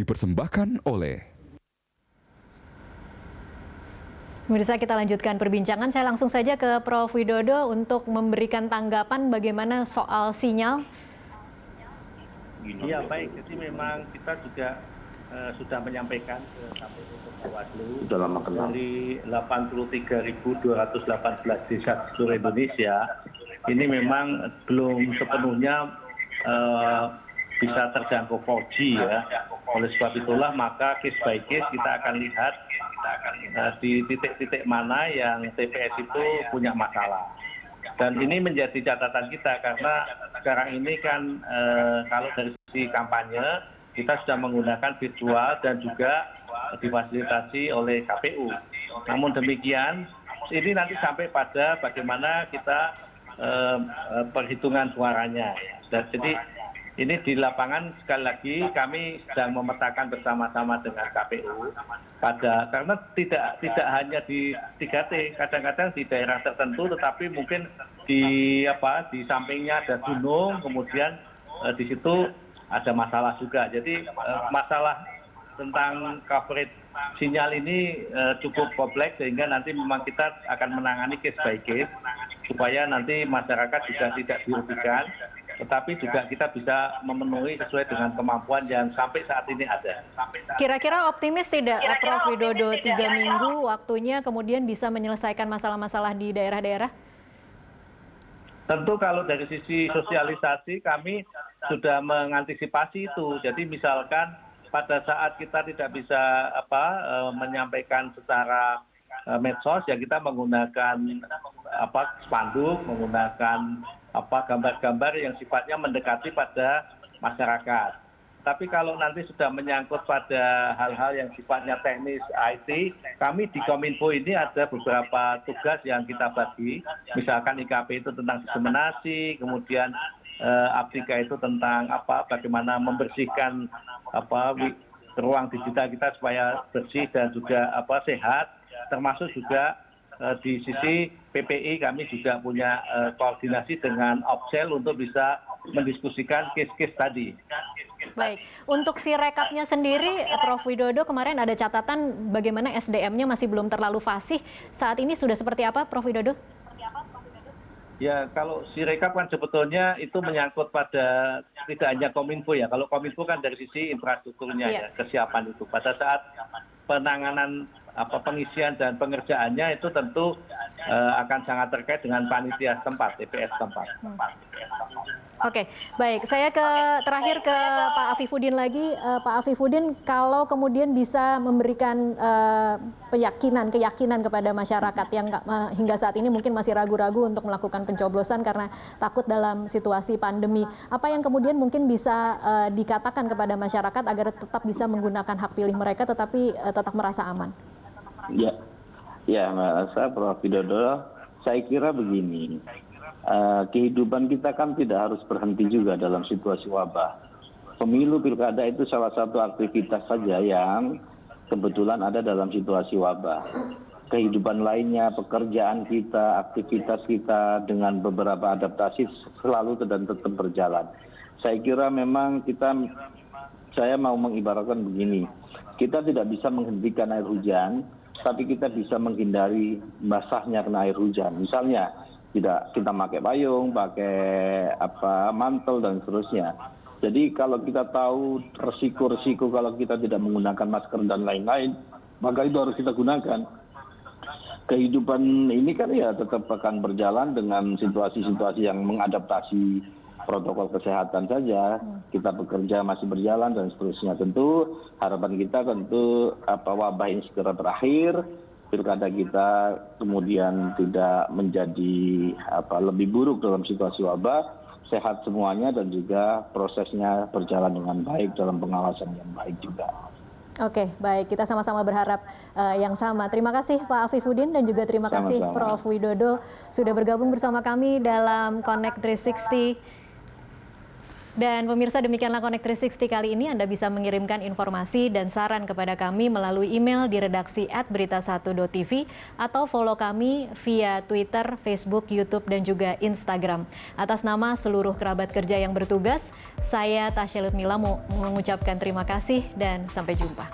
dipersembahkan oleh... Pemirsa, kita lanjutkan perbincangan. Saya langsung saja ke Prof. Widodo untuk memberikan tanggapan bagaimana soal sinyal. Iya, baik. Jadi memang kita juga sudah menyampaikan ke KPU Bawaslu dari 83.218 desa di seluruh Indonesia. Ini memang belum sepenuhnya bisa terjangkau 4G ya. Oleh sebab itulah maka case by case kita akan lihat di titik-titik mana yang TPS itu punya masalah. Dan ini menjadi catatan kita karena sekarang ini kan kalau dari sisi kampanye kita sudah menggunakan virtual dan juga difasilitasi oleh KPU. Namun demikian ini nanti sampai pada bagaimana kita perhitungan suaranya. Jadi ini di lapangan sekali lagi kami sedang memetakan bersama-sama dengan KPU karena tidak hanya di 3T, kadang-kadang di daerah tertentu tetapi mungkin di sampingnya ada gunung, kemudian di situ ada masalah juga. Jadi masalah tentang coverage sinyal ini cukup kompleks sehingga nanti memang kita akan menangani case by case supaya nanti masyarakat juga tidak dirugikan, tetapi juga kita bisa memenuhi sesuai dengan kemampuan yang sampai saat ini ada. Kira-kira optimis tidak Prof. Widodo 3 minggu waktunya kemudian bisa menyelesaikan masalah-masalah di daerah-daerah? Tentu kalau dari sisi sosialisasi kami sudah mengantisipasi itu. Jadi misalkan pada saat kita tidak bisa menyampaikan secara medsos ya kita menggunakan spanduk, menggunakan gambar-gambar yang sifatnya mendekati pada masyarakat. Tapi kalau nanti sudah menyangkut pada hal-hal yang sifatnya teknis IT, kami di Kominfo ini ada beberapa tugas yang kita bagi. Misalkan IKP itu tentang diseminasi, kemudian Aptika itu tentang bagaimana membersihkan ruang digital kita supaya bersih dan juga sehat, termasuk juga di sisi PPI kami juga punya koordinasi dengan Opsel untuk bisa mendiskusikan case-case tadi. Baik, untuk si rekapnya sendiri, Prof. Widodo kemarin ada catatan bagaimana SDM-nya masih belum terlalu fasih. Saat ini sudah seperti apa, Prof. Widodo? Ya, kalau si rekap kan sebetulnya itu menyangkut pada tidak hanya Kominfo ya. Kalau Kominfo kan dari sisi infrastrukturnya ya, kesiapan itu. Pada saat penanganan pengisian dan pengerjaannya itu tentu akan sangat terkait dengan panitia setempat, TPS setempat. Oke, baik. Saya terakhir ke Pak Afifuddin lagi. Pak Afifuddin, kalau kemudian bisa memberikan keyakinan kepada masyarakat yang hingga saat ini mungkin masih ragu-ragu untuk melakukan pencoblosan karena takut dalam situasi pandemi, apa yang kemudian mungkin bisa dikatakan kepada masyarakat agar tetap bisa menggunakan hak pilih mereka tetapi tetap merasa aman? Ya, Mbak Prof. Widodo, saya kira begini. Kehidupan kita kan tidak harus berhenti juga dalam situasi wabah. Pemilu pilkada itu salah satu aktivitas saja yang kebetulan ada dalam situasi wabah. Kehidupan lainnya, pekerjaan kita, aktivitas kita dengan beberapa adaptasi selalu dan tetap berjalan. Saya kira memang saya mau mengibaratkan begini, kita tidak bisa menghentikan air hujan, tapi kita bisa menghindari basahnya kena air hujan. Misalnya, tidak kita pakai payung, pakai mantel dan seterusnya. Jadi kalau kita tahu resiko-resiko kalau kita tidak menggunakan masker dan lain-lain, maka itu harus kita gunakan. Kehidupan ini kan ya tetap akan berjalan dengan situasi-situasi yang mengadaptasi protokol kesehatan saja. Kita bekerja masih berjalan dan seterusnya. Tentu harapan kita wabah ini segera berakhir. Pilkada kita kemudian tidak menjadi lebih buruk dalam situasi wabah, sehat semuanya dan juga prosesnya berjalan dengan baik dalam pengawasan yang baik juga. Oke, baik. Kita sama-sama berharap yang sama. Terima kasih Pak Afifuddin dan juga terima kasih Prof. Widodo sudah bergabung bersama kami dalam Connect 360. Dan pemirsa, demikianlah Connect 360 kali ini. Anda bisa mengirimkan informasi dan saran kepada kami melalui email di redaksi @berita1.tv atau follow kami via Twitter, Facebook, YouTube, dan juga Instagram. Atas nama seluruh kerabat kerja yang bertugas, saya Tasya Lutmila mau mengucapkan terima kasih dan sampai jumpa.